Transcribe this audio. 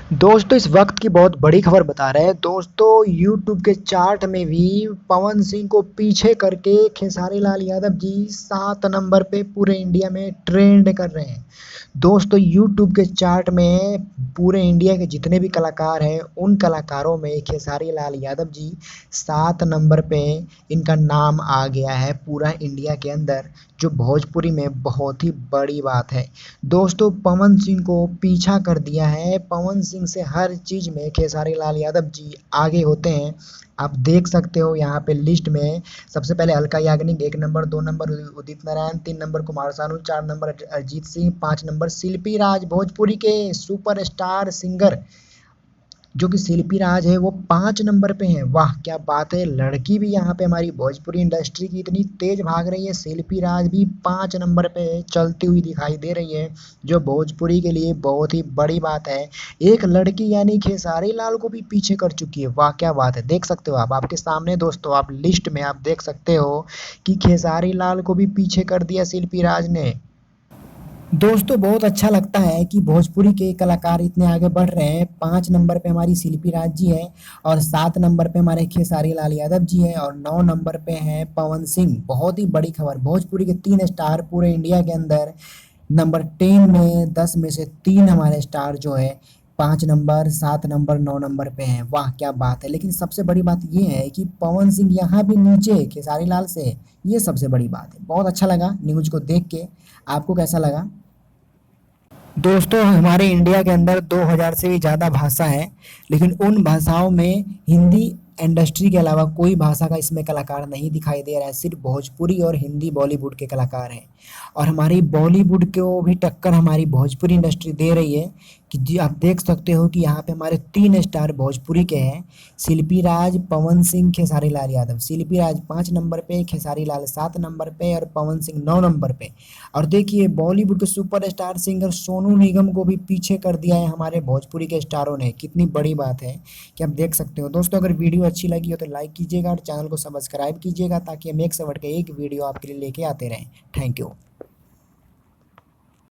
दोस्तों इस वक्त की बहुत बड़ी खबर बता रहे हैं। दोस्तों यूट्यूब के चार्ट में भी पवन सिंह को पीछे करके खेसारी लाल यादव जी 7 नंबर पे पूरे इंडिया में ट्रेंड कर रहे हैं। दोस्तों यूट्यूब के चार्ट में पूरे इंडिया के जितने भी कलाकार हैं उन कलाकारों में खेसारी लाल यादव जी 7 नंबर पे इनका नाम आ गया है पूरा इंडिया के अंदर, जो भोजपुरी में बहुत ही बड़ी बात है। दोस्तों पवन सिंह को पीछा कर दिया है। पवन सिंह से हर चीज़ में खेसारी लाल यादव जी आगे होते हैं। आप देख सकते हो यहाँ पे लिस्ट में सबसे पहले Alka Yagnik 1 number, 2 number Udit Narayan, 3 number Kumar Sanu, 4 number Arijit Singh, 5 number शिल्पी राज, भोजपुरी के सुपरस्टार सिंगर जो कि शिल्पी राज है वो 5 नंबर पे हैं। वाह क्या बात है, लड़की भी यहाँ पे हमारी भोजपुरी इंडस्ट्री की इतनी तेज भाग रही है। शिल्पी राज भी 5 नंबर पे चलती हुई दिखाई दे रही है, जो भोजपुरी के लिए बहुत ही बड़ी बात है। एक लड़की यानी खेसारी लाल को भी पीछे कर चुकी है। वाह क्या बात है, देख सकते हो आप आपके सामने दोस्तों, आप लिस्ट में आप देख सकते हो कि खेसारी लाल को भी पीछे कर दिया शिल्पी राज ने। दोस्तों बहुत अच्छा लगता है कि भोजपुरी के कलाकार इतने आगे बढ़ रहे हैं। 5 नंबर पे हमारी शिल्पी राज जी है और 7 नंबर पे हमारे खेसारी लाल यादव जी हैं और 9 नंबर पे हैं पवन सिंह। बहुत ही बड़ी खबर, भोजपुरी के 3 स्टार पूरे इंडिया के अंदर नंबर 10 में 10 में से 3 हमारे स्टार जो है 5 नंबर, 7 नंबर, 9 नंबर पे हैं। वाह क्या बात है। लेकिन सबसे बड़ी बात ये है कि पवन सिंह यहाँ भी नीचे है खेसारी लाल से। ये सबसे बड़ी बात है। बहुत अच्छा लगा न्यूज को देख के। आपको कैसा लगा? दोस्तों हमारे इंडिया के अंदर 2000 से भी ज़्यादा भाषा है, लेकिन उन भाषाओं में हिंदी इंडस्ट्री के अलावा कोई भाषा का इसमें कलाकार नहीं दिखाई दे रहा है। सिर्फ भोजपुरी और हिंदी बॉलीवुड के कलाकार हैं और हमारी बॉलीवुड को भी टक्कर हमारी भोजपुरी इंडस्ट्री दे रही है। कि जी आप देख सकते हो कि यहाँ पे हमारे 3 स्टार भोजपुरी के हैं, शिल्पी राज, पवन सिंह, खेसारी लाल यादव। शिल्पी राज 5 नंबर पे, खेसारी लाल 7 नंबर पे और पवन सिंह 9 नंबर पे। और देखिए बॉलीवुड के सुपरस्टार सिंगर सोनू निगम को भी पीछे कर दिया है हमारे भोजपुरी के स्टारों ने। कितनी बड़ी बात है कि आप देख सकते हो। दोस्तों अगर वीडियो अच्छी लगी हो तो लाइक कीजिएगा और चैनल को सब्सक्राइब कीजिएगा ताकि हम एक से बढ़ के एक वीडियो आपके लिए लेके आते रहें। Thank you.